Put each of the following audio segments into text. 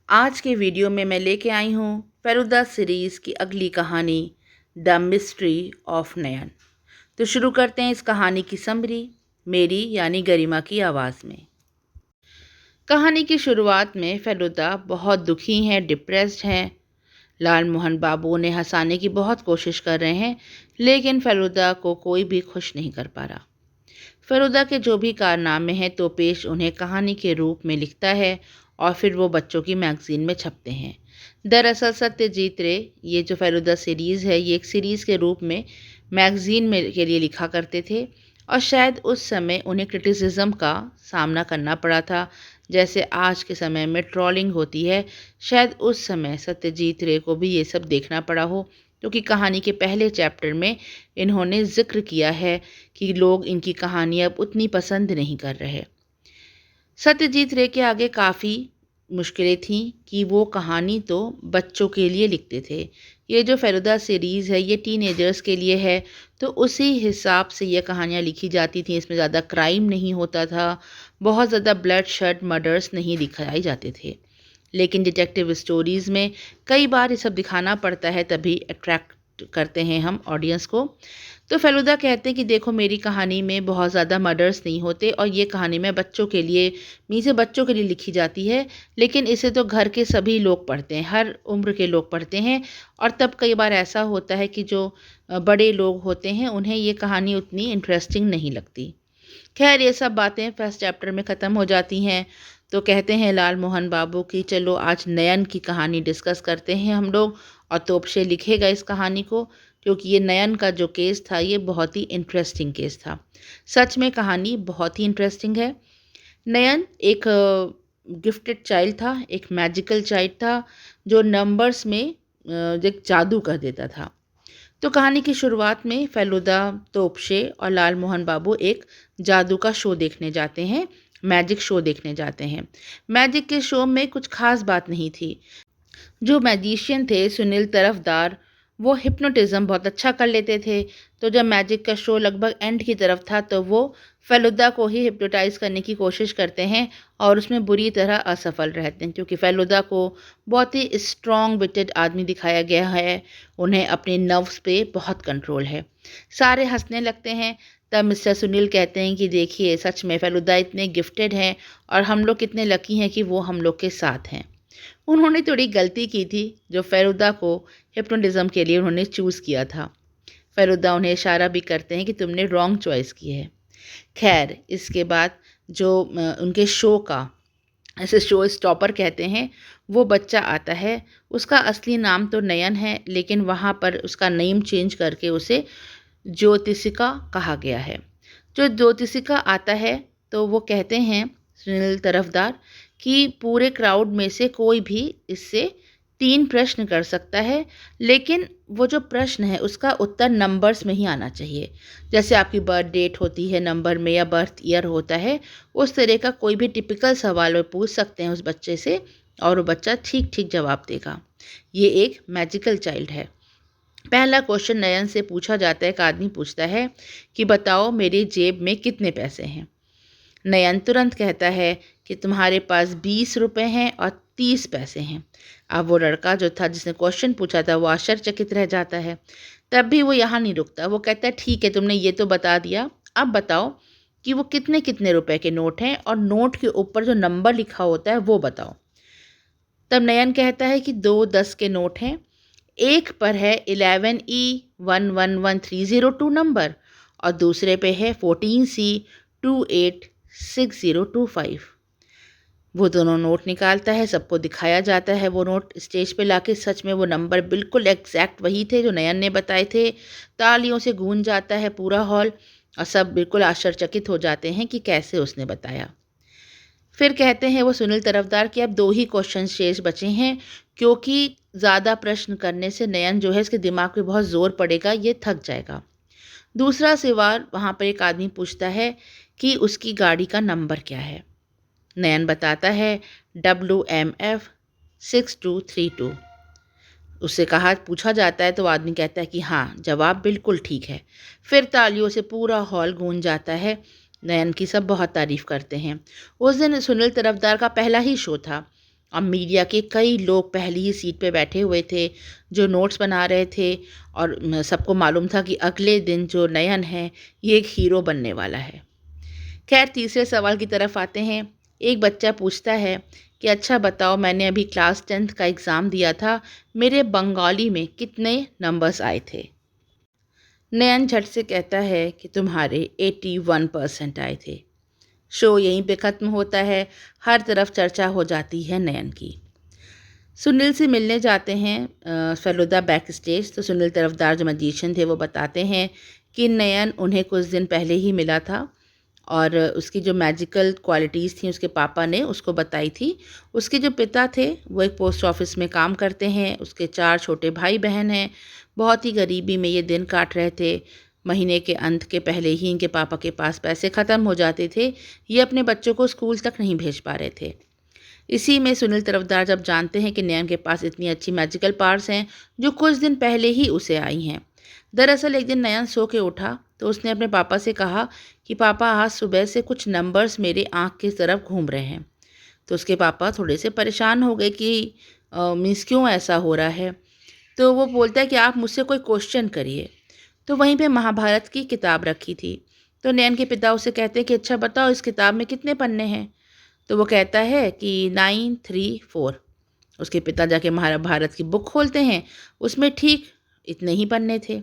आज के वीडियो में मैं लेके आई हूँ फेलुदा सीरीज़ की अगली कहानी द मिस्ट्री ऑफ नयन। तो शुरू करते हैं इस कहानी की समरी मेरी यानी गरिमा की आवाज़ में। कहानी की शुरुआत में फेलुदा बहुत दुखी हैं, डिप्रेस्ड हैं। लाल मोहन बाबू उन्हें हंसाने की बहुत कोशिश कर रहे हैं, लेकिन फेलुदा को कोई भी खुश नहीं कर पा रहा। फेलुदा के जो भी कारनामे हैं तोपेश उन्हें कहानी के रूप में लिखता है और फिर वो बच्चों की मैगज़ीन में छपते हैं। दरअसल सत्यजीत रे ये जो फेलुदा सीरीज़ है ये एक सीरीज़ के रूप में मैगज़ीन में के लिए लिखा करते थे और शायद उस समय उन्हें क्रिटिसिज्म का सामना करना पड़ा था। जैसे आज के समय में ट्रोलिंग होती है, शायद उस समय सत्यजीत रे को भी ये सब देखना पड़ा हो, क्योंकि कहानी के पहले चैप्टर में इन्होंने ज़िक्र किया है कि लोग इनकी कहानी अब उतनी पसंद नहीं कर रहे। सत्यजीत रे के आगे काफ़ी मुश्किलें थीं कि वो कहानी तो बच्चों के लिए लिखते थे। ये जो फेलुदा सीरीज़ है ये टीनेजर्स के लिए है, तो उसी हिसाब से ये कहानियाँ लिखी जाती थीं। इसमें ज़्यादा क्राइम नहीं होता था, बहुत ज़्यादा ब्लड शेड मर्डर्स नहीं दिखाए जाते थे। लेकिन डिटेक्टिव स्टोरीज़ में कई बार ये सब दिखाना पड़ता है, तभी अट्रैक्ट करते हैं हम ऑडियंस को। तो फेलुदा कहते हैं कि देखो मेरी कहानी में बहुत ज़्यादा मर्डर्स नहीं होते और ये कहानी मैं बच्चों के लिए मीसे बच्चों के लिए लिखी जाती है, लेकिन इसे तो घर के सभी लोग पढ़ते हैं, हर उम्र के लोग पढ़ते हैं। और तब कई बार ऐसा होता है कि जो बड़े लोग होते हैं उन्हें ये कहानी उतनी इंटरेस्टिंग नहीं लगती। खैर ये सब बातें फर्स्ट चैप्टर में ख़त्म हो जाती हैं। तो कहते हैं लाल मोहन बाबू कि चलो आज नयन की कहानी डिस्कस करते हैं हम लोग, और तोपशे लिखेगा इस कहानी को, क्योंकि ये नयन का जो केस था ये बहुत ही इंटरेस्टिंग केस था। सच में कहानी बहुत ही इंटरेस्टिंग है। नयन एक गिफ्टेड चाइल्ड था, एक मैजिकल चाइल्ड था जो नंबर्स में एक जादू कर देता था। तो कहानी की शुरुआत में फेलुदा, तोपशे और लाल मोहन बाबू एक जादू का शो देखने जाते हैं, मैजिक शो देखने जाते हैं। मैजिक के शो में कुछ खास बात नहीं थी। जो मैजिशियन थे सुनील तरफदार, वो हिप्नोटिज़्म बहुत अच्छा कर लेते थे। तो जब मैजिक का शो लगभग एंड की तरफ था तो वो फेलुदा को ही हिप्नोटाइज़ करने की कोशिश करते हैं और उसमें बुरी तरह असफल रहते हैं, क्योंकि फेलुदा को बहुत ही स्ट्रॉन्ग विटेड आदमी दिखाया गया है। उन्हें अपने नर्व्स पे बहुत कंट्रोल है। सारे हंसने लगते हैं। तब मिस्टर सुनील कहते हैं कि देखिए सच में फेलुदा इतने गिफ्टेड हैं और हम लोग कितने लकी हैं कि वो हम लोग के साथ हैं। उन्होंने थोड़ी गलती की थी जो फेलुदा को हिप्नोटिज़्म के लिए उन्होंने चूज़ किया था। फेलुदा उन्हें इशारा भी करते हैं कि तुमने रॉन्ग चॉइस की है। खैर इसके बाद जो उनके शो का, ऐसे शो स्टॉपर कहते हैं, वो बच्चा आता है। उसका असली नाम तो नयन है, लेकिन वहाँ पर उसका नेम चेंज करके उसे ज्योतिषिका कहा गया है। जो ज्योतिषिका आता है तो वो कहते हैं सुनील तरफदार कि पूरे क्राउड में से कोई भी इससे 3 प्रश्न कर सकता है, लेकिन वो जो प्रश्न है उसका उत्तर नंबर्स में ही आना चाहिए। जैसे आपकी बर्थ डेट होती है नंबर में या बर्थ ईयर होता है, उस तरह का कोई भी टिपिकल सवाल वो पूछ सकते हैं उस बच्चे से और वो बच्चा ठीक-ठीक जवाब देगा। ये एक मैजिकल चाइल्ड है। पहला क्वेश्चन नयन से पूछा जाता है। एक आदमी पूछता है कि बताओ मेरी जेब में कितने पैसे हैं। नयन तुरंत कहता है कि तुम्हारे पास 20 रुपए हैं और 30 पैसे हैं। अब वो लड़का जो था जिसने क्वेश्चन पूछा था वो आश्चर्यचकित रह जाता है। तब भी वो यहाँ नहीं रुकता, वो कहता है ठीक है तुमने ये तो बता दिया, अब बताओ कि वो कितने कितने रुपए के नोट हैं और नोट के ऊपर जो नंबर लिखा होता है वो बताओ। तब नयन कहता है कि 2 10 के नोट हैं, एक पर है 11E111302 नंबर और दूसरे पे है 14C286025। वो दोनों नोट निकालता है, सबको दिखाया जाता है वो नोट स्टेज पे लाके। सच में वो नंबर बिल्कुल एग्जैक्ट वही थे जो नयन ने बताए थे। तालियों से गूंज जाता है पूरा हॉल और सब बिल्कुल आश्चर्यचकित हो जाते हैं कि कैसे उसने बताया। फिर कहते हैं वो सुनील तरफदार कि अब 2 ही क्वेश्चन शेष बचे हैं, क्योंकि ज़्यादा प्रश्न करने से नयन जो है इसके दिमाग पे बहुत ज़ोर पड़ेगा, ये थक जाएगा। दूसरा सवाल वहाँ पर एक आदमी पूछता है कि उसकी गाड़ी का नंबर क्या है। नयन बताता है WMF 6232। उससे पूछा जाता है तो आदमी कहता है कि हाँ जवाब बिल्कुल ठीक है। फिर तालियों से पूरा हॉल गूंज जाता है। नयन की सब बहुत तारीफ़ करते हैं। उस दिन सुनील तरफदार का पहला ही शो था। और मीडिया के कई लोग पहली ही सीट पे बैठे हुए थे जो नोट्स बना रहे थे, और सबको मालूम था कि अगले दिन जो नयन है ये एक हीरो बनने वाला है। खैर, तीसरे सवाल की तरफ आते हैं। एक बच्चा पूछता है कि अच्छा बताओ, मैंने अभी क्लास 10th का एग्ज़ाम दिया था, मेरे बंगाली में कितने नंबर्स आए थे? नयन झट से कहता है कि तुम्हारे 81% आए थे। शो यहीं पे ख़त्म होता है। हर तरफ चर्चा हो जाती है नयन की। सुनील से मिलने जाते हैं फेलुदा बैक स्टेज। तो सुनील तरफदार जो मजिशियन थे वो बताते हैं कि नयन उन्हें कुछ दिन पहले ही मिला था, और उसकी जो मैजिकल क्वालिटीज़ थी उसके पापा ने उसको बताई थी। उसके जो पिता थे वो एक पोस्ट ऑफिस में काम करते हैं, उसके 4 छोटे भाई बहन हैं। बहुत ही गरीबी में ये दिन काट रहे थे। महीने के अंत के पहले ही इनके पापा के पास पैसे ख़त्म हो जाते थे। ये अपने बच्चों को स्कूल तक नहीं भेज पा रहे थे। इसी में सुनील तरफदार जब जानते हैं कि नयन के पास इतनी अच्छी मैजिकल पावर्स हैं जो कुछ दिन पहले ही उसे आई हैं। दरअसल एक दिन नयन सो के उठा तो उसने अपने पापा से कहा कि पापा, आज सुबह से कुछ नंबर्स मेरे आँख की तरफ घूम रहे हैं। तो उसके पापा थोड़े से परेशान हो गए कि मीन्स क्यों ऐसा हो रहा है। तो वो बोलता है कि आप मुझसे कोई क्वेश्चन करिए। तो वहीं पे महाभारत की किताब रखी थी। तो नयन के पिता उसे कहते हैं कि अच्छा बताओ, इस किताब में कितने पन्ने हैं? तो वो कहता है कि 934। उसके पिता जाके महाभारत की बुक खोलते हैं, उसमें ठीक इतने ही पन्ने थे।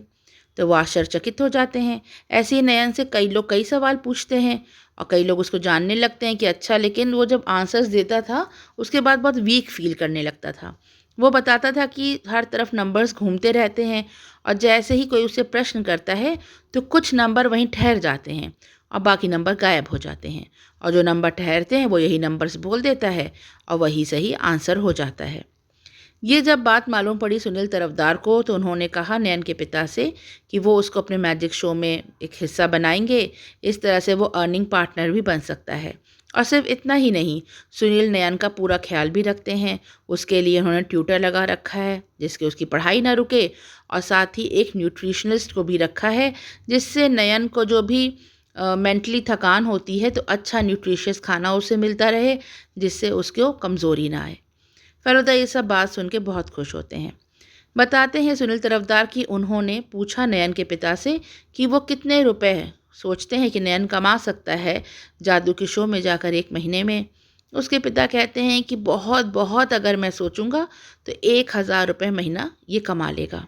तो वो आश्चर्यचकित हो जाते हैं। ऐसे ही नयन से कई लोग कई सवाल पूछते हैं, और कई लोग उसको जानने लगते हैं कि अच्छा, लेकिन वो जब आंसर्स देता था उसके बाद बहुत वीक फील करने लगता था। वो बताता था कि हर तरफ नंबर्स घूमते रहते हैं, और जैसे ही कोई उससे प्रश्न करता है तो कुछ नंबर वहीं ठहर जाते हैं और बाकी नंबर गायब हो जाते हैं, और जो नंबर ठहरते हैं वो यही नंबर्स बोल देता है और वही सही आंसर हो जाता है। ये जब बात मालूम पड़ी सुनील तरफदार को तो उन्होंने कहा नयन के पिता से कि वो उसको अपने मैजिक शो में एक हिस्सा बनाएंगे। इस तरह से वो अर्निंग पार्टनर भी बन सकता है। और सिर्फ इतना ही नहीं, सुनील नयन का पूरा ख्याल भी रखते हैं। उसके लिए उन्होंने ट्यूटर लगा रखा है जिसके उसकी पढ़ाई ना रुके, और साथ ही एक न्यूट्रिशनिस्ट को भी रखा है जिससे नयन को जो भी मेंटली थकान होती है तो अच्छा न्यूट्रिशियस खाना उसे मिलता रहे, जिससे उसको कमज़ोरी ना आए। फेलुदा ये सब बात सुन के बहुत खुश होते हैं। बताते हैं सुनील तरफदार कि उन्होंने पूछा नयन के पिता से कि वो कितने रुपए सोचते हैं कि नयन कमा सकता है जादू के शो में जाकर एक महीने में। उसके पिता कहते हैं कि बहुत बहुत अगर मैं सोचूंगा तो 1000 रुपये महीना ये कमा लेगा।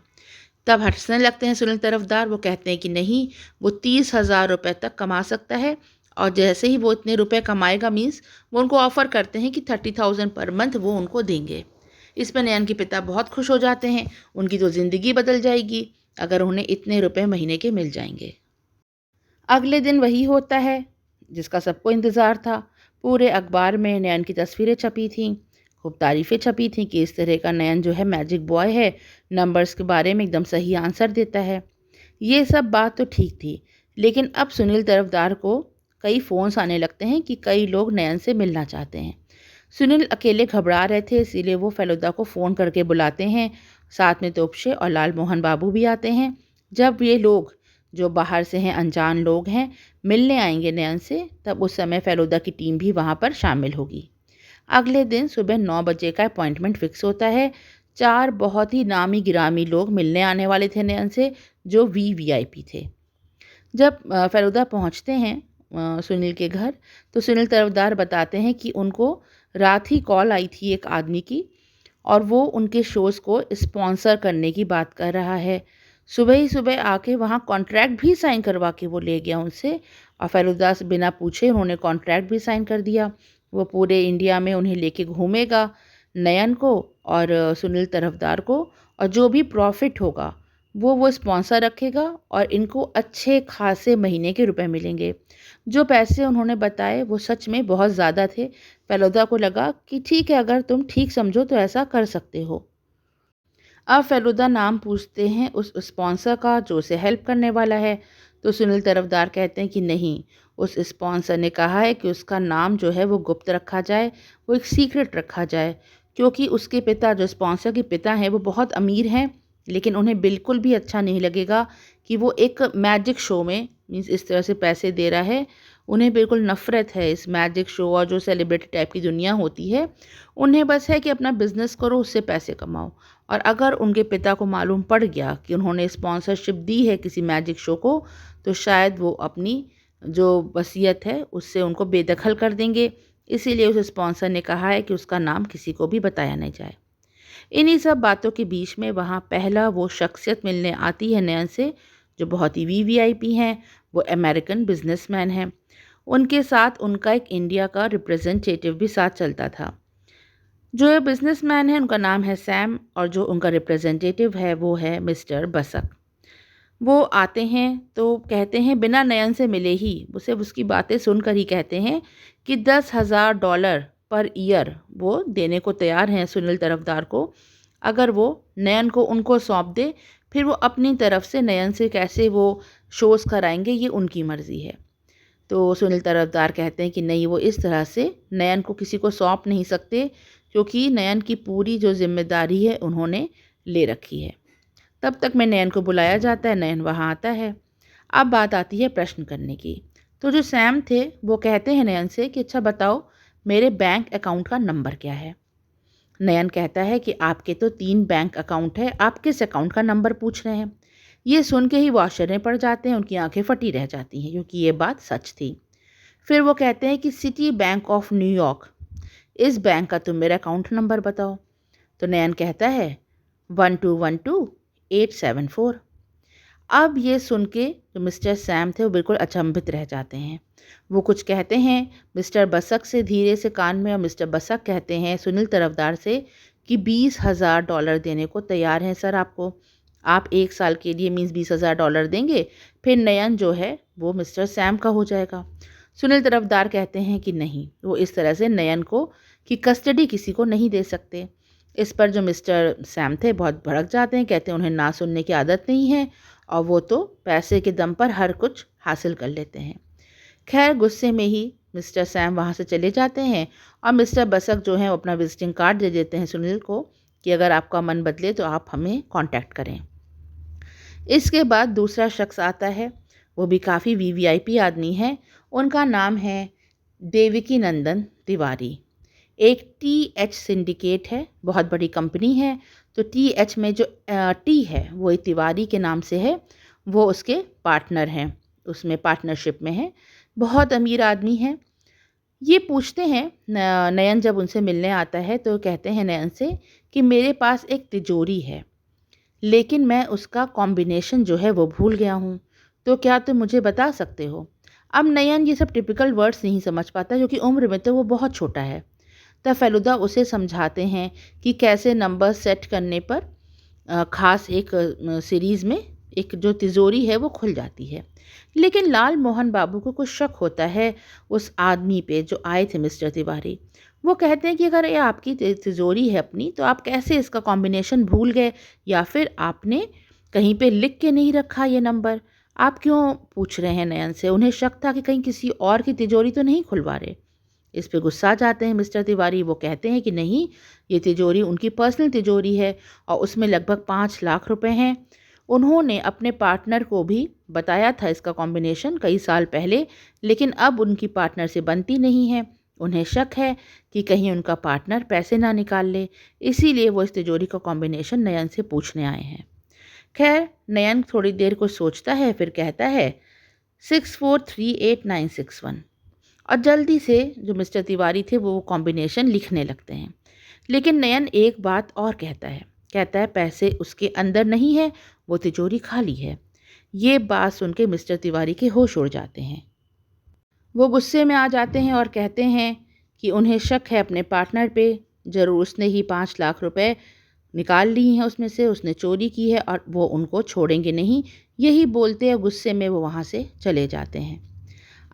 तब हंसने लगते हैं सुनील तरफदार। वो कहते हैं कि नहीं, वो 30,000 रुपये तक कमा सकता है। और जैसे ही वो इतने रुपए कमाएगा मीन्स वो उनको ऑफ़र करते हैं कि 30,000 पर मंथ वो उनको देंगे। इस पर नयन के पिता बहुत खुश हो जाते हैं। उनकी तो ज़िंदगी बदल जाएगी अगर उन्हें इतने रुपए महीने के मिल जाएंगे। अगले दिन वही होता है जिसका सबको इंतज़ार था। पूरे अखबार में नयन की तस्वीरें छपी थीं, खूब तारीफ़ें छपी थीं कि इस तरह का नयन जो है मैजिक बॉय है, नंबर्स के बारे में एकदम सही आंसर देता है। ये सब बात तो ठीक थी, लेकिन अब सुनील तरफदार को कई फ़ोन्स आने लगते हैं कि कई लोग नयन से मिलना चाहते हैं। सुनील अकेले घबरा रहे थे, इसीलिए वो फेलुदा को फ़ोन करके बुलाते हैं। साथ में तोपशे और लाल मोहन बाबू भी आते हैं। जब ये लोग जो बाहर से हैं, अनजान लोग हैं, मिलने आएंगे नयन से, तब उस समय फेलुदा की टीम भी वहाँ पर शामिल होगी। अगले दिन सुबह 9 बजे का अपॉइंटमेंट फ़िक्स होता है। 4 बहुत ही नामी गिरामी लोग मिलने आने वाले थे नयन से, जो वीवीआईपी थे। जब फेलुदा पहुँचते हैं सुनील के घर, तो सुनील तरफदार बताते हैं कि उनको रात ही कॉल आई थी एक आदमी की, और वो उनके शोज़ को स्पॉन्सर करने की बात कर रहा है। सुबह ही सुबह आके वहाँ कॉन्ट्रैक्ट भी साइन करवा के वो ले गया उनसे, और फेलुदा से बिना पूछे उन्होंने कॉन्ट्रैक्ट भी साइन कर दिया। वो पूरे इंडिया में उन्हें लेके घूमेगा, नयन को और सुनील तरफदार को, और जो भी प्रॉफ़िट होगा वो स्पॉन्सर रखेगा, और इनको अच्छे खासे महीने के रुपए मिलेंगे। जो पैसे उन्होंने बताए वो सच में बहुत ज़्यादा थे। फेलुदा को लगा कि ठीक है, अगर तुम ठीक समझो तो ऐसा कर सकते हो। अब फेलुदा नाम पूछते हैं उस स्पॉन्सर का जो उसे हेल्प करने वाला है। तो सुनील तरफदार कहते हैं कि नहीं, उस स्पॉन्सर ने कहा है कि उसका नाम जो है वो गुप्त रखा जाए, वो एक सीक्रेट रखा जाए, क्योंकि उसके पिता, जो स्पॉन्सर के पिता हैं, वो बहुत अमीर हैं, लेकिन उन्हें बिल्कुल भी अच्छा नहीं लगेगा कि वो एक मैजिक शो में मीन्स इस तरह से पैसे दे रहा है। उन्हें बिल्कुल नफ़रत है इस मैजिक शो और जो सेलिब्रिटी टाइप की दुनिया होती है। उन्हें बस है कि अपना बिज़नेस करो, उससे पैसे कमाओ। और अगर उनके पिता को मालूम पड़ गया कि उन्होंने स्पॉन्सरशिप दी है किसी मैजिक शो को, तो शायद वो अपनी जो वसीयत है उससे उनको बेदखल कर देंगे। इसीलिए उस स्पॉन्सर ने कहा है कि उसका नाम किसी को भी बताया नहीं जाए। इन्हीं सब बातों के बीच में वहाँ पहला वो शख्सियत मिलने आती है नयन से, जो बहुत ही वीवीआईपी हैं। वो अमेरिकन बिजनेसमैन हैं। उनके साथ उनका एक इंडिया का रिप्रेजेंटेटिव भी साथ चलता था। जो ये बिजनेसमैन है उनका नाम है सैम, और जो उनका रिप्रेजेंटेटिव है वो है मिस्टर बसक। वो आते हैं तो कहते हैं बिना नयन से मिले ही, उसे उसकी बातें सुनकर ही कहते हैं कि $10,000 पर ईयर वो देने को तैयार हैं सुनील तरफदार को, अगर वो नयन को उनको सौंप दे। फिर वो अपनी तरफ से नयन से कैसे वो शोज़ कराएंगे, ये उनकी मर्ज़ी है। तो सुनील तरफदार कहते हैं कि नहीं, वो इस तरह से नयन को किसी को सौंप नहीं सकते, क्योंकि नयन की पूरी जो जिम्मेदारी है उन्होंने ले रखी है। तब तक में नयन को बुलाया जाता है, नयन वहाँ आता है। अब बात आती है प्रश्न करने की। तो जो सैम थे वो कहते हैं नयन से कि अच्छा बताओ, मेरे बैंक अकाउंट का नंबर क्या है। नयन कहता है कि आपके तो 3 बैंक अकाउंट है, आप किस अकाउंट का नंबर पूछ रहे हैं। ये सुन के ही वो आश्चर्य पड़ जाते हैं, उनकी आंखें फटी रह जाती हैं, क्योंकि ये बात सच थी। फिर वो कहते हैं कि सिटी बैंक ऑफ न्यूयॉर्क, इस बैंक का तुम मेरा अकाउंट नंबर बताओ। तो नयन कहता है 1212874। अब ये सुन के जो मिस्टर सैम थे वो बिल्कुल अचंभित रह जाते हैं। वो कुछ कहते हैं मिस्टर बसक से धीरे से कान में, और मिस्टर बसक कहते हैं सुनील तरफदार से कि $20,000 देने को तैयार हैं सर आपको। आप 1 साल के लिए मीन्स $20,000 देंगे, फिर नयन जो है वो मिस्टर सैम का हो जाएगा। सुनील तरफदार कहते हैं कि नहीं, वो इस तरह से नयन को की कस्टडी किसी को नहीं दे सकते। इस पर जो मिस्टर सैम थे बहुत भड़क जाते हैं, कहते हैं उन्हें ना सुनने की आदत नहीं है, और वो तो पैसे के दम पर हर कुछ हासिल कर लेते हैं। खैर, गुस्से में ही मिस्टर सैम वहाँ से चले जाते हैं, और मिस्टर बसक जो हैं वो अपना विजिटिंग कार्ड दे देते हैं सुनील को कि अगर आपका मन बदले तो आप हमें कांटेक्ट करें। इसके बाद दूसरा शख्स आता है, वो भी काफ़ी वीवीआईपी आदमी है। उनका नाम है देवकी नंदन तिवारी। एक टीएच सिंडिकेट है, बहुत बड़ी कंपनी है। तो टीएच में जो टी है वो एक तिवारी के नाम से है, वो उसके पार्टनर हैं, उसमें पार्टनरशिप में है। बहुत अमीर आदमी है। ये पूछते हैं नयन जब उनसे मिलने आता है तो कहते हैं नयन से कि मेरे पास एक तिजोरी है, लेकिन मैं उसका कॉम्बिनेशन जो है वो भूल गया हूँ, तो क्या तुम मुझे बता सकते हो। अब नयन ये सब टिपिकल वर्ड्स नहीं समझ पाता, क्योंकि उम्र में तो वो बहुत छोटा है। तब फेलुदा उसे समझाते हैं कि कैसे नंबर सेट करने पर ख़ास एक सीरीज़ में एक जो तिजोरी है वो खुल जाती है। लेकिन लाल मोहन बाबू को कुछ शक होता है उस आदमी पे जो आए थे मिस्टर तिवारी। वो कहते हैं कि अगर ये आपकी तिजोरी है अपनी, तो आप कैसे इसका कॉम्बिनेशन भूल गए, या फिर आपने कहीं पे लिख के नहीं रखा ये नंबर। आप क्यों पूछ रहे हैं नयन से। उन्हें शक था कि कहीं किसी और की तिजोरी तो नहीं खुलवा रहे। इस पे गुस्सा जाते हैं मिस्टर तिवारी। वो कहते हैं कि नहीं, ये तिजोरी उनकी पर्सनल तिजोरी है, और उसमें लगभग 5 लाख रुपए हैं। उन्होंने अपने पार्टनर को भी बताया था इसका कॉम्बिनेशन कई साल पहले, लेकिन अब उनकी पार्टनर से बनती नहीं है। उन्हें शक है कि कहीं उनका पार्टनर पैसे ना निकाल ले, इसीलिए वो इस तिजोरी का कॉम्बिनेशन नयन से पूछने आए हैं। खैर, नयन थोड़ी देर को सोचता है, फिर कहता है 643891, और जल्दी से जो मिस्टर तिवारी थे वो कॉम्बिनेशन लिखने लगते हैं। लेकिन नयन एक बात और कहता है पैसे उसके अंदर नहीं है, वो तिजोरी खाली है। ये बात सुन के मिस्टर तिवारी के होश उड़ जाते हैं। वो गुस्से में आ जाते हैं और कहते हैं कि उन्हें शक है अपने पार्टनर पे, ज़रूर उसने ही 5 लाख रुपए निकाल ली हैं उसमें से, उसने चोरी की है और वो उनको छोड़ेंगे नहीं। यही बोलते हैं गुस्से में वो वहाँ से चले जाते हैं।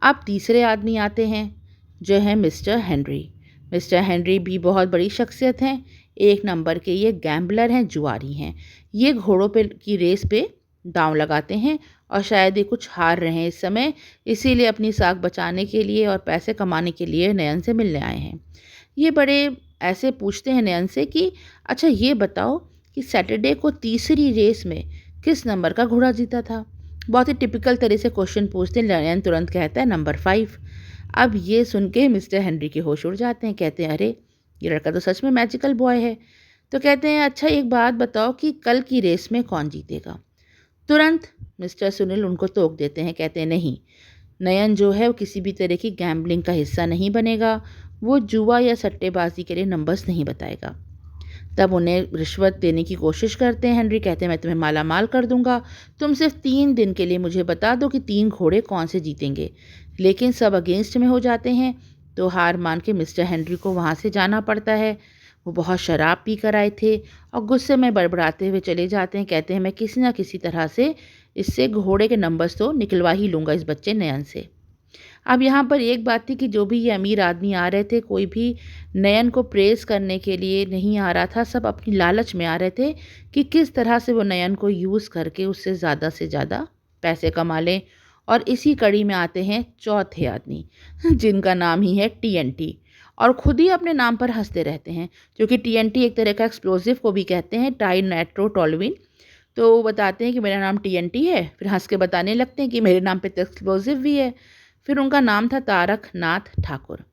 अब तीसरे आदमी आते हैं जो है मिस्टर हेनरी। मिस्टर हेनरी भी बहुत बड़ी शख्सियत हैं। एक नंबर के ये गैम्बलर हैं, जुआरी हैं। ये घोड़ों पे की रेस पे दांव लगाते हैं, और शायद ये कुछ हार रहे हैं इस समय, इसीलिए अपनी साख बचाने के लिए और पैसे कमाने के लिए नयन से मिलने आए हैं। ये बड़े ऐसे पूछते हैं नयन से कि अच्छा ये बताओ कि सैटरडे को तीसरी रेस में किस नंबर का घोड़ा जीता था। बहुत ही टिपिकल तरह से क्वेश्चन पूछते हैं। नयन तुरंत कहता है नंबर 5। अब ये सुन के मिस्टर हेनरी के होश उड़ जाते हैं। कहते हैं अरे ये लड़का तो सच में मैजिकल बॉय है। तो कहते हैं अच्छा एक बात बताओ कि कल की रेस में कौन जीतेगा। तुरंत मिस्टर सुनील उनको टोक देते हैं। कहते हैं नहीं, नयन जो है वो किसी भी तरह की गैम्बलिंग का हिस्सा नहीं बनेगा। वो जुआ या सट्टेबाजी के लिए नंबर्स नहीं बताएगा। तब उन्हें रिश्वत देने की कोशिश करते हैं। हेनरी कहते हैं मैं तुम्हें माला माल कर दूंगा, तुम सिर्फ 3 दिन के लिए मुझे बता दो कि 3 घोड़े कौन से जीतेंगे। लेकिन सब अगेंस्ट में हो जाते हैं। तो हार मान के मिस्टर हेनरी को वहाँ से जाना पड़ता है। वो बहुत शराब पी कर आए थे और गुस्से में बड़बड़ाते हुए चले जाते हैं। कहते हैं मैं किसी ना किसी तरह से इससे घोड़े के नंबर्स तो निकलवा ही लूँगा इस बच्चे नयन से। अब यहाँ पर एक बात थी कि जो भी ये अमीर आदमी आ रहे थे, कोई भी नयन को प्रेज़ करने के लिए नहीं आ रहा था। सब अपनी लालच में आ रहे थे कि किस तरह से वो नयन को यूज़ करके उससे ज़्यादा पैसे कमा लें। और इसी कड़ी में आते हैं चौथे आदमी जिनका नाम ही है टीएनटी। और ख़ुद ही अपने नाम पर हँसते रहते हैं, क्योंकि टीएनटी एक तरह का एक्सप्लोसिव को भी कहते हैं, टाई नाइट्रोटोलुइन। तो वो बताते हैं कि मेरा नाम टीएनटी है, फिर हँस के बताने लगते हैं कि मेरे नाम पे तो एक्सप्लोसिव भी है। फिर उनका नाम था तारक नाथ ठाकुर।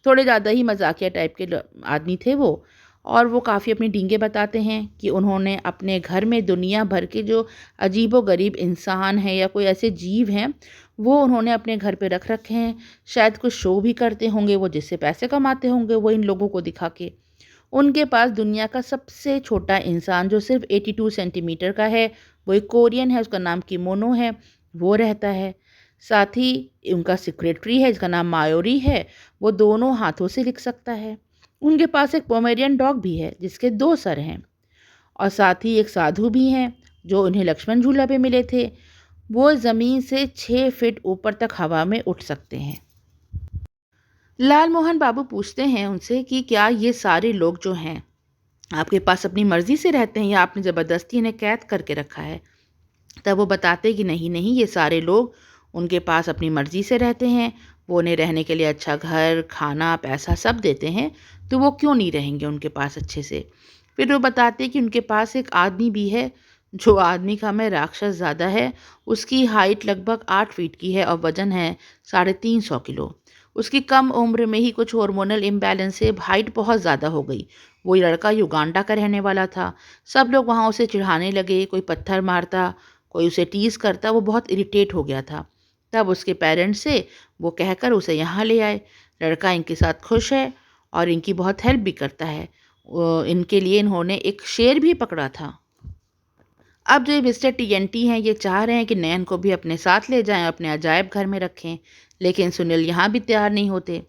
थोड़े ज़्यादा ही मजाकिया टाइप के आदमी थे वो। और वो काफ़ी अपनी डींगे बताते हैं कि उन्होंने अपने घर में दुनिया भर के जो अजीबोगरीब इंसान हैं या कोई ऐसे जीव हैं, वो उन्होंने अपने घर पे रख रखे हैं। शायद कुछ शो भी करते होंगे वो, जिससे पैसे कमाते होंगे वो इन लोगों को दिखा के। उनके पास दुनिया का सबसे छोटा इंसान जो सिर्फ 82 सेंटीमीटर का है, वो एक कोरियन है, उसका नाम किमोनो है, वो रहता है। साथ ही उनका सेक्रेटरी है जिसका नाम मायोरी है, वो दोनों हाथों से लिख सकता है। उनके पास एक पोमेरियन डॉग भी है जिसके 2 सर हैं। और साथ ही एक साधु भी हैं जो उन्हें लक्ष्मण झूला पे मिले थे। वो ज़मीन से 6 फीट ऊपर तक हवा में उठ सकते हैं। लाल मोहन बाबू पूछते हैं उनसे कि क्या ये सारे लोग जो हैं आपके पास अपनी मर्ज़ी से रहते हैं या आपने ज़बरदस्ती इन्हें कैद करके रखा है। तब वो बताते कि नहीं नहीं, ये सारे लोग उनके पास अपनी मर्ज़ी से रहते हैं। वो उन्हें रहने के लिए अच्छा घर, खाना, पैसा सब देते हैं, तो वो क्यों नहीं रहेंगे उनके पास अच्छे से। फिर वो बताते कि उनके पास एक आदमी भी है, जो आदमी का मैं राक्षस ज़्यादा है। उसकी हाइट लगभग 8 फीट की है और वज़न है 350 किलो। उसकी कम उम्र में ही कुछ हार्मोनल इम्बैलेंस से हाइट बहुत ज़्यादा हो गई। वो लड़का युगांडा का रहने वाला था। सब लोग वहाँ उसे चिढ़ाने लगे, कोई पत्थर मारता, कोई उसे टीज़ करता। वो बहुत इरिटेट हो गया था। तब उसके पेरेंट्स से वो कहकर उसे यहाँ ले आए। लड़का इनके साथ खुश है और इनकी बहुत हेल्प भी करता है। इनके लिए इन्होंने एक शेर भी पकड़ा था। अब जो मिस्टर टीएनटी हैं, ये चाह रहे हैं कि नयन को भी अपने साथ ले जाएं, अपने अजायब घर में रखें। लेकिन सुनील यहाँ भी तैयार नहीं होते।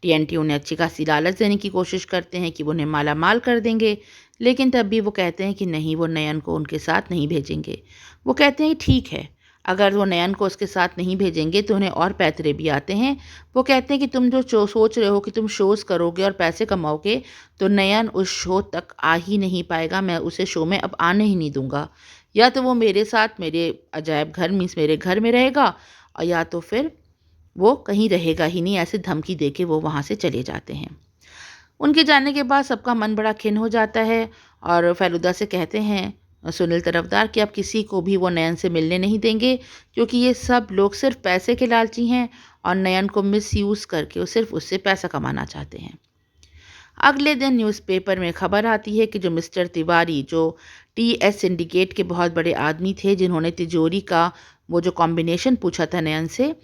टीएनटी उन्हें अच्छी खासी लालच देने की कोशिश करते हैं कि वो उन्हें माला माल कर देंगे। लेकिन तब भी वो कहते हैं कि नहीं, वो नयन को उनके साथ नहीं भेजेंगे। वो कहते हैं ठीक है, अगर वो नयन को उसके साथ नहीं भेजेंगे तो उन्हें और पैतरे भी आते हैं। वो कहते हैं कि तुम जो सोच रहे हो कि तुम शोज़ करोगे और पैसे कमाओगे, तो नयन उस शो तक आ ही नहीं पाएगा। मैं उसे शो में अब आने ही नहीं दूंगा। या तो वो मेरे साथ मेरे अजायब घर मीन्स मेरे घर में रहेगा, और या तो फिर वो कहीं रहेगा ही नहीं। ऐसे धमकी दे के वो वहाँ से चले जाते हैं। उनके जाने के बाद सबका मन बड़ा खिन्न हो जाता है और फेलुदा से कहते हैं सुनील तरफदार कि अब किसी को भी वो नयन से मिलने नहीं देंगे, क्योंकि ये सब लोग सिर्फ पैसे के लालची हैं और नयन को मिसयूज़ करके वो सिर्फ उससे पैसा कमाना चाहते हैं। अगले दिन न्यूज़पेपर में खबर आती है कि जो मिस्टर तिवारी, जो टीएस सिंडिकेट के बहुत बड़े आदमी थे, जिन्होंने तिजोरी का वो जो कॉम्बिनेशन पूछा था नयन से,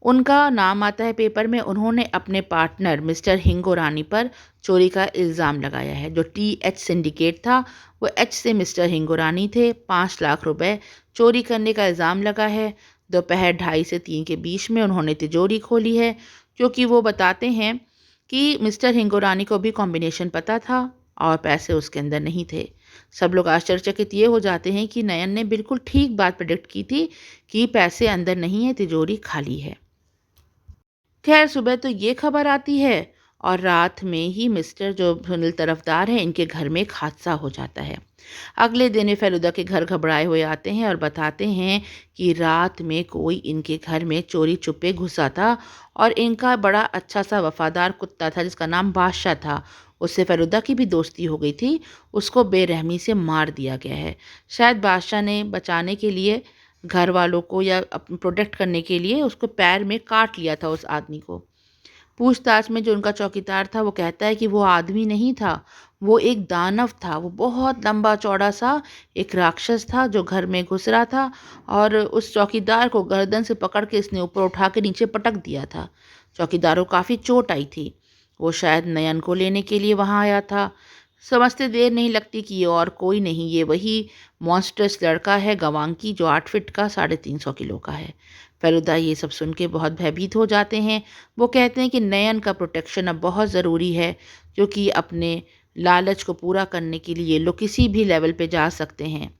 उनका नाम आता है पेपर में। उन्होंने अपने पार्टनर मिस्टर हिंगोरानी पर चोरी का इल्ज़ाम लगाया है। जो टीएच सिंडिकेट था वो एच से मिस्टर हिंगोरानी थे। 5 लाख रुपए चोरी करने का इल्ज़ाम लगा है। दोपहर 2:30 से 3 के बीच में उन्होंने तिजोरी खोली है, क्योंकि वो बताते हैं कि मिस्टर हिंगोरानी को भी कॉम्बिनेशन पता था और पैसे उसके अंदर नहीं थे। सब लोग आश्चर्यचकित ये हो जाते हैं कि नयन ने बिल्कुल ठीक बात प्रेडिक्ट की थी कि पैसे अंदर नहीं है, तिजोरी खाली है। खैर सुबह तो ये खबर आती है और रात में ही मिस्टर जो सुनील तरफदार हैं, इनके घर में एक हादसा हो जाता है। अगले दिन ये फेलुदा के घर घबराए हुए आते हैं और बताते हैं कि रात में कोई इनके घर में चोरी छुपे घुसा था और इनका बड़ा अच्छा सा वफादार कुत्ता था जिसका नाम बादशाह था। उससे फेलुदा की भी दोस्ती हो गई थी। उसको बेरहमी से मार दिया गया है। शायद बादशाह ने बचाने के लिए घर वालों को या प्रोटेक्ट करने के लिए उसको पैर में काट लिया था उस आदमी को। पूछताछ में जो उनका चौकीदार था वो कहता है कि वो आदमी नहीं था, वो एक दानव था। वो बहुत लंबा चौड़ा सा एक राक्षस था जो घर में घुस रहा था और उस चौकीदार को गर्दन से पकड़ के इसने ऊपर उठा के नीचे पटक दिया था। चौकीदार को काफ़ी चोट आई थी। वो शायद नयन को लेने के लिए वहाँ आया था। समझते देर नहीं लगती कि ये और कोई नहीं, ये वही मॉन्स्टर्स लड़का है गवांकी, जो 8 फीट का 350 किलो का है। फेलुदा ये सब सुन के बहुत भयभीत हो जाते हैं। वो कहते हैं कि नयन का प्रोटेक्शन अब बहुत ज़रूरी है, क्योंकि अपने लालच को पूरा करने के लिए ये लोग किसी भी लेवल पे जा सकते हैं।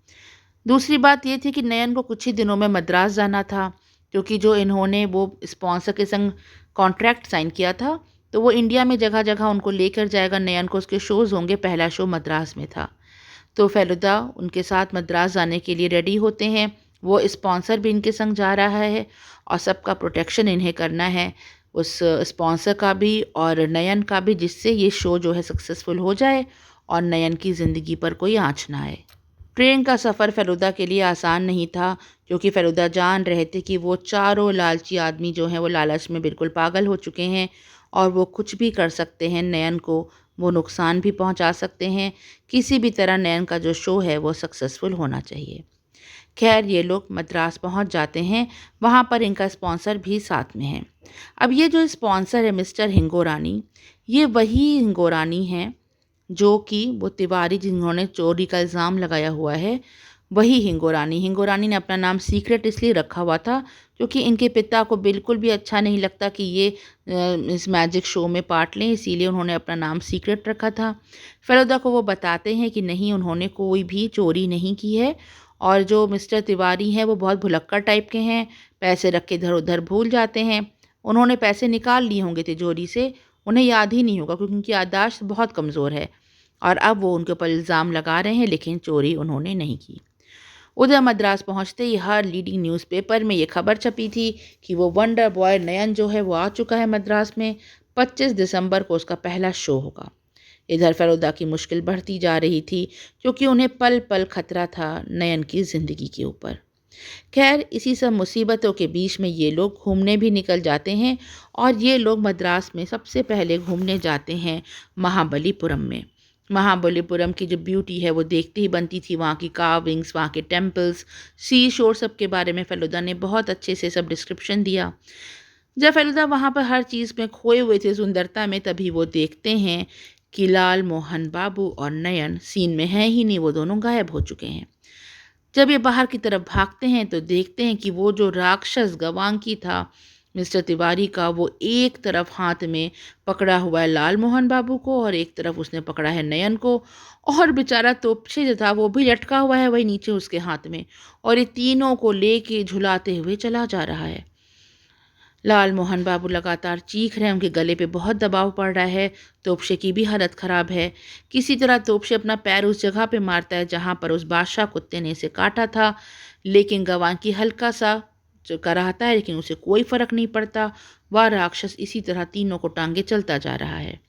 दूसरी बात ये थी कि नयन को कुछ ही दिनों में मद्रास जाना था, क्योंकि जो इन्होंने वो स्पॉन्सर के संग कॉन्ट्रैक्ट साइन किया था, तो वो इंडिया में जगह जगह उनको लेकर जाएगा। नयन को उसके शोज़ होंगे। पहला शो मद्रास में था। तो फेलुदा उनके साथ मद्रास जाने के लिए रेडी होते हैं। वो स्पॉन्सर भी इनके संग जा रहा है और सबका प्रोटेक्शन इन्हें करना है, उस स्पॉन्सर का भी और नयन का भी, जिससे ये शो जो है सक्सेसफुल हो जाए और नयन की ज़िंदगी पर कोई आँच ना आए। ट्रेन का सफ़र फेलुदा के लिए आसान नहीं था, क्योंकि फेलुदा जान रहे थे कि वो चारों लालची आदमी जो हैं वो लालच में बिल्कुल पागल हो चुके हैं और वो कुछ भी कर सकते हैं। नयन को वो नुकसान भी पहुंचा सकते हैं। किसी भी तरह नयन का जो शो है वो सक्सेसफुल होना चाहिए। खैर, ये लोग मद्रास पहुंच जाते हैं। वहां पर इनका स्पॉन्सर भी साथ में है। अब ये जो स्पॉन्सर है मिस्टर हिंगोरानी, ये वही हिंगोरानी हैं जो कि वो तिवारी जिन्होंने चोरी का इल्ज़ाम लगाया हुआ है, वही हिंगोरानी। हिंगोरानी ने अपना नाम सीक्रेट इसलिए रखा हुआ था क्योंकि इनके पिता को बिल्कुल भी अच्छा नहीं लगता कि ये इस मैजिक शो में पार्ट लें, इसीलिए उन्होंने अपना नाम सीक्रेट रखा था। फेलुदा को वो बताते हैं कि नहीं, उन्होंने कोई भी चोरी नहीं की है और जो मिस्टर तिवारी हैं वो बहुत भुलक्कड़ टाइप के हैं, पैसे रख के इधर उधर भूल जाते हैं। उन्होंने पैसे निकाल लिए होंगे तिजोरी से, उन्हें याद ही नहीं होगा क्योंकि उनकी याददाश्त बहुत कमज़ोर है और अब वो उनके ऊपर इल्ज़ाम लगा रहे हैं, लेकिन चोरी उन्होंने नहीं की। उधर मद्रास पहुंचते ही हर लीडिंग न्यूज़पेपर में ये खबर छपी थी कि वो वंडर बॉय नयन जो है वो आ चुका है मद्रास में। 25 दिसंबर को उसका पहला शो होगा। इधर फेलुदा की मुश्किल बढ़ती जा रही थी, क्योंकि उन्हें पल पल खतरा था नयन की ज़िंदगी के ऊपर। खैर, इसी सब मुसीबतों के बीच में ये लोग घूमने भी निकल जाते हैं और ये लोग मद्रास में सबसे पहले घूमने जाते हैं महाबलीपुरम में। महाबलीपुरम की जो ब्यूटी है वो देखते ही बनती थी। वहाँ की कार्विंग्स, वहाँ के टेम्पल्स, सी शोर, सब के बारे में फेलुदा ने बहुत अच्छे से सब डिस्क्रिप्शन दिया। जब फेलुदा वहाँ पर हर चीज़ में खोए हुए थे सुंदरता में, तभी वो देखते हैं कि लाल मोहन बाबू और नयन सीन में हैं ही नहीं, वो दोनों गायब हो चुके हैं। जब ये बाहर की तरफ भागते हैं तो देखते हैं कि वो जो राक्षस गवांकी था मिस्टर तिवारी का, वो एक तरफ हाथ में पकड़ा हुआ है लाल मोहन बाबू को और एक तरफ उसने पकड़ा है नयन को, और बेचारा तोपछे जो था वो भी लटका हुआ है वही नीचे उसके हाथ में, और ये तीनों को लेके झुलाते हुए चला जा रहा है। लाल मोहन बाबू लगातार चीख रहे हैं, उनके गले पे बहुत दबाव पड़ रहा है। तोपशे की भी हालत ख़राब है। किसी तरह तोपशे अपना पैर उस जगह पे मारता है जहाँ पर उस बादशाह कुत्ते ने इसे काटा था, लेकिन गवांकी हल्का सा कराहता है, लेकिन उसे कोई फ़र्क नहीं पड़ता। वह राक्षस इसी तरह तीनों को टांगे चलता जा रहा है।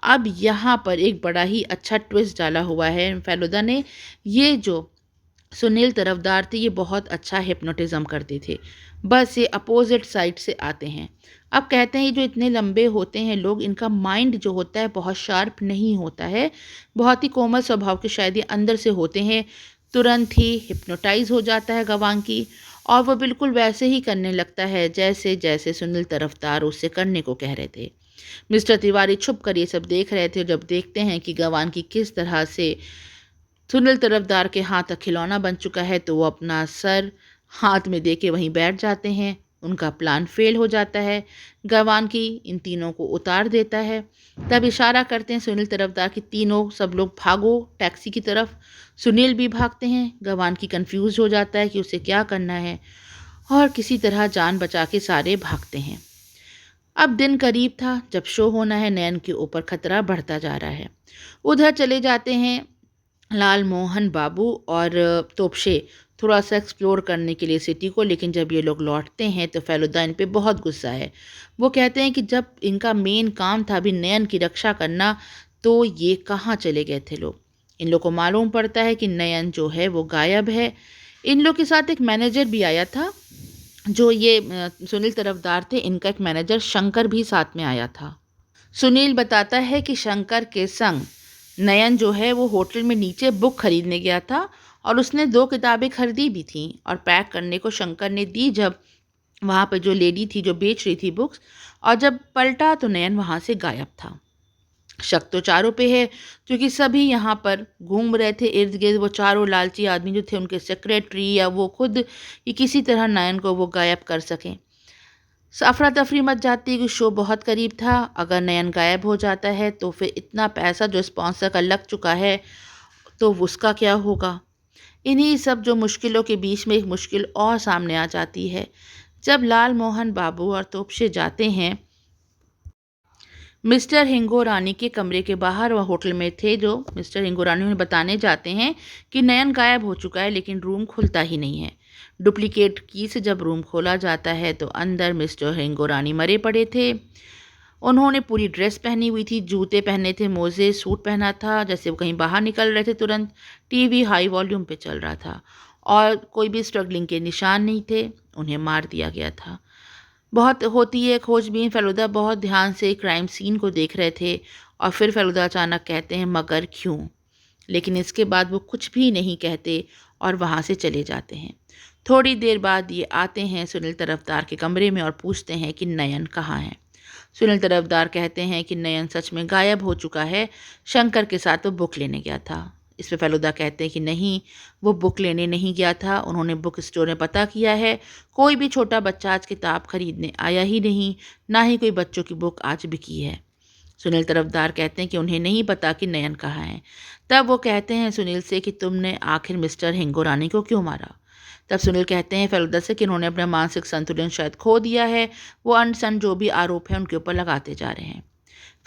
अब यहाँ पर एक बड़ा ही अच्छा ट्विस्ट डाला हुआ है फेलुदा ने। ये जो सुनील तरफदार थे ये बहुत अच्छा हिप्नोटिज़्म करते थे, बस ये अपोजिट साइड से आते हैं। अब कहते हैं ये जो इतने लंबे होते हैं लोग, इनका माइंड जो होता है बहुत शार्प नहीं होता है, बहुत ही कोमल स्वभाव के शायद ये अंदर से होते हैं। तुरंत ही हिप्नोटाइज हो जाता है गवांकी और वो बिल्कुल वैसे ही करने लगता है जैसे जैसे सुनील तरफदार उससे करने को कह रहे थे। मिस्टर तिवारी छुप कर ये सब देख रहे थे। जब देखते हैं कि गवांकी किस तरह से सुनील तरफदार के हाथ का खिलौना बन चुका है, तो वो अपना सर हाथ में दे के वहीं बैठ जाते हैं। उनका प्लान फेल हो जाता है। गवांकी इन तीनों को उतार देता है। तब इशारा करते हैं सुनील तरफदार कि तीनों सब लोग भागो टैक्सी की तरफ। सुनील भी भागते हैं। गवांकी कंफ्यूज हो जाता है कि उसे क्या करना है और किसी तरह जान बचा के सारे भागते हैं। अब दिन करीब था जब शो होना है। नयन के ऊपर खतरा बढ़ता जा रहा है। उधर चले जाते हैं लाल मोहन बाबू और तोपशे थोड़ा सा एक्सप्लोर करने के लिए सिटी को, लेकिन जब ये लोग लौटते हैं तो फेलुदा इन पे बहुत गुस्सा है। वो कहते हैं कि जब इनका मेन काम था अभी नयन की रक्षा करना, तो ये कहाँ चले गए थे लोग। इन लोग को मालूम पड़ता है कि नयन जो है वो गायब है। इन लोग के साथ एक मैनेजर भी आया था। जो ये सुनील तरफदार थे, इनका एक मैनेजर शंकर भी साथ में आया था। सुनील बताता है कि शंकर के संग नयन जो है वो होटल में नीचे बुक खरीदने गया था और उसने 2 किताबें खरीदी भी थीं और पैक करने को शंकर ने दी। जब वहाँ पे जो लेडी थी जो बेच रही थी बुक्स, और जब पलटा तो नयन वहाँ से गायब था। शक तो चारों पे है, क्योंकि सभी यहाँ पर घूम रहे थे इर्द गिर्द। वो चारों लालची आदमी जो थे, उनके सेक्रेटरी या वो खुद, कि किसी तरह नयन को वो गायब कर सकें। अफरा तफरी मच जाती कि शो बहुत करीब था। अगर नयन गायब हो जाता है तो फिर इतना पैसा जो स्पॉन्सर का लग चुका है तो उसका क्या होगा। इन्हीं सब जो मुश्किलों के बीच में एक मुश्किल और सामने आ जाती है। जब लाल मोहन बाबू और तोपशे जाते हैं मिस्टर हिंगोरानी के कमरे के बाहर, वह होटल में थे, जो मिस्टर हिंगोरानी उन्हें बताने जाते हैं कि नयन गायब हो चुका है, लेकिन रूम खुलता ही नहीं है। डुप्लीकेट की से जब रूम खोला जाता है तो अंदर मिस्टर हिंगोरानी मरे पड़े थे। उन्होंने पूरी ड्रेस पहनी हुई थी, जूते पहने थे, मोजे, सूट पहना था, जैसे वो कहीं बाहर निकल रहे थे तुरंत। टीवी हाई वॉल्यूम पे चल रहा था और कोई भी स्ट्रगलिंग के निशान नहीं थे। उन्हें मार दिया गया था। बहुत होती है खोजबीन। फेलुदा बहुत ध्यान से क्राइम सीन को देख रहे थे और फिर फेलुदा अचानक कहते हैं, मगर क्यों? लेकिन इसके बाद वो कुछ भी नहीं कहते और वहाँ से चले जाते हैं। थोड़ी देर बाद ये आते हैं सुनील तरफदार के कमरे में और पूछते हैं कि नयन कहाँ है। सुनील तरफदार कहते हैं कि नयन सच में गायब हो चुका है, शंकर के साथ वो बुक लेने गया था। इस पे फेलुदा कहते हैं कि नहीं, वो बुक लेने नहीं गया था। उन्होंने बुक स्टोर में पता किया है, कोई भी छोटा बच्चा आज किताब खरीदने आया ही नहीं, ना ही कोई बच्चों की बुक आज बिकी है। सुनील तरफदार कहते हैं कि उन्हें नहीं पता कि नयन कहाँ है। तब वो कहते हैं सुनील से कि तुमने आखिर मिस्टर हिंगोरानी को क्यों मारा? तब सुनील कहते हैं फेलुदा से कि उन्होंने अपना मानसिक संतुलन शायद खो दिया है। वो अनसन जो भी आरोप है उनके ऊपर लगाते जा रहे हैं।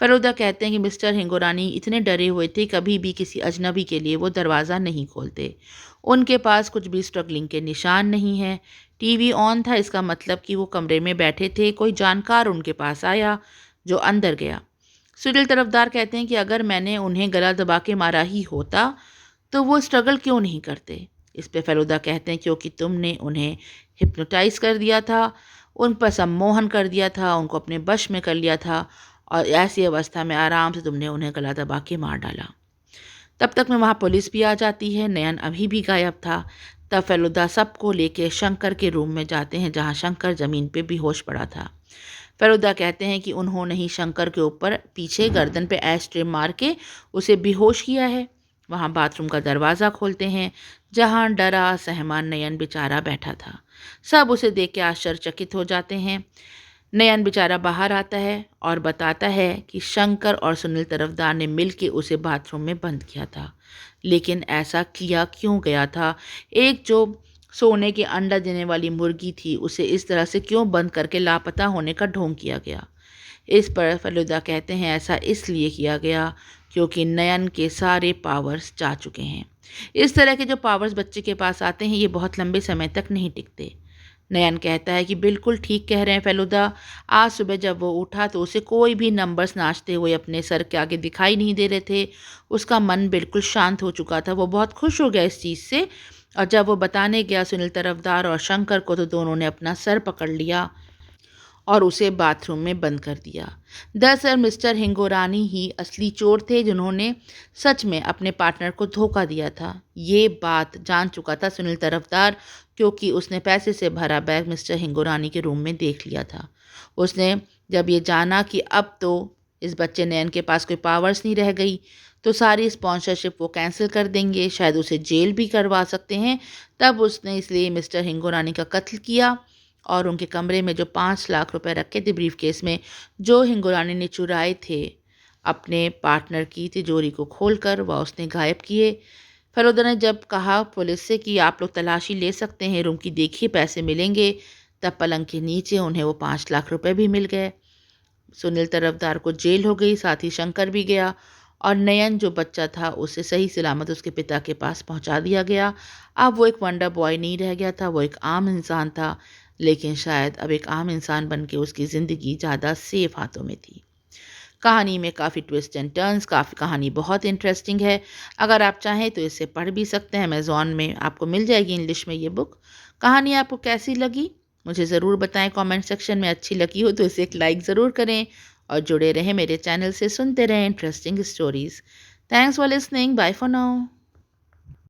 फेलुदा कहते हैं कि मिस्टर हिंगोरानी इतने डरे हुए थे, कभी भी किसी अजनबी के लिए वो दरवाज़ा नहीं खोलते। उनके पास कुछ भी स्ट्रगलिंग के निशान नहीं है। टीवी ऑन था, इसका मतलब कि वो कमरे में बैठे थे। कोई जानकार उनके पास आया जो अंदर गया। सुनील तरफदार कहते हैं कि अगर मैंने उन्हें गला दबा के मारा ही होता तो वो स्ट्रगल क्यों नहीं करते? इस पे फेलुदा कहते हैं क्योंकि तुमने उन्हें हिप्नोटाइज कर दिया था, उन पर सम्मोहन कर दिया था, उनको अपने वश में कर लिया था और ऐसी अवस्था में आराम से तुमने उन्हें गला दबा के मार डाला। तब तक में वहाँ पुलिस भी आ जाती है। नयन अभी भी गायब था। तब फेलुदा सबको लेके शंकर के रूम में जाते हैं, जहाँ शंकर ज़मीन पे बेहोश पड़ा था। फेलुदा कहते हैं कि उन्होंने ही शंकर के ऊपर पीछे गर्दन पे एस्ट्रे मार के उसे बेहोश किया है। वहाँ बाथरूम का दरवाज़ा खोलते हैं, जहाँ डरा सहमा नयन बेचारा बैठा था। सब उसे देख के आश्चर्यचकित हो जाते हैं। नयन बेचारा बाहर आता है और बताता है कि शंकर और सुनील तरफदार ने मिलके उसे बाथरूम में बंद किया था। लेकिन ऐसा किया क्यों गया था? एक जो सोने के अंडा देने वाली मुर्गी थी, उसे इस तरह से क्यों बंद करके लापता होने का ढोंग किया गया? इस पर फेलुदा कहते हैं ऐसा इसलिए किया गया क्योंकि नयन के सारे पावर्स जा चुके हैं। इस तरह के जो पावर्स बच्चे के पास आते हैं, ये बहुत लंबे समय तक नहीं टिकते। नयन कहता है कि बिल्कुल ठीक कह रहे हैं फेलुदा। आज सुबह जब वो उठा तो उसे कोई भी नंबर्स नाचते हुए अपने सर के आगे दिखाई नहीं दे रहे थे। उसका मन बिल्कुल शांत हो चुका था। वो बहुत खुश हो गया इस चीज़ से। और जब वो बताने गया सुनील तरफदार और शंकर को, तो दोनों ने अपना सर पकड़ लिया और उसे बाथरूम में बंद कर दिया। दरअसल मिस्टर हिंगोरानी ही असली चोर थे, जिन्होंने सच में अपने पार्टनर को धोखा दिया था। ये बात जान चुका था सुनील तरफदार, क्योंकि उसने पैसे से भरा बैग मिस्टर हिंगोरानी के रूम में देख लिया था। उसने जब ये जाना कि अब तो इस बच्चे नयन के पास कोई पावर्स नहीं रह गई, तो सारी स्पॉन्सरशिप वो कैंसिल कर देंगे, शायद उसे जेल भी करवा सकते हैं, तब उसने इसलिए मिस्टर हिंगोरानी का कत्ल किया और उनके कमरे में जो 5 लाख रुपए रखे थे ब्रीफ केस में, जो हिंगोरानी ने चुराए थे, अपने पार्टनर की तिजोरी को खोलकर वह उसने गायब किए। फेलुदा ने जब कहा पुलिस से कि आप लोग तलाशी ले सकते हैं रूम की, देखिए पैसे मिलेंगे, तब पलंग के नीचे उन्हें वो 5 लाख रुपए भी मिल गए। सुनील तरफदार को जेल हो गई, साथ ही शंकर भी गया और नयन जो बच्चा था उसे सही सलामत उसके पिता के पास पहुंचा दिया गया। अब वो एक वंडर बॉय नहीं रह गया था, वो एक आम इंसान था, लेकिन शायद अब एक आम इंसान बन के उसकी ज़िंदगी ज़्यादा सेफ हाथों में थी। कहानी में काफ़ी ट्विस्ट एंड टर्न्स, काफ़ी कहानी बहुत इंटरेस्टिंग है। अगर आप चाहें तो इसे पढ़ भी सकते हैं, अमेज़ॉन में आपको मिल जाएगी इंग्लिश में ये बुक। कहानी आपको कैसी लगी मुझे ज़रूर बताएं कमेंट सेक्शन में। अच्छी लगी हो तो इसे एक लाइक ज़रूर करें और जुड़े रहें मेरे चैनल से, सुनते रहें interesting stories. Thanks for listening, bye for now.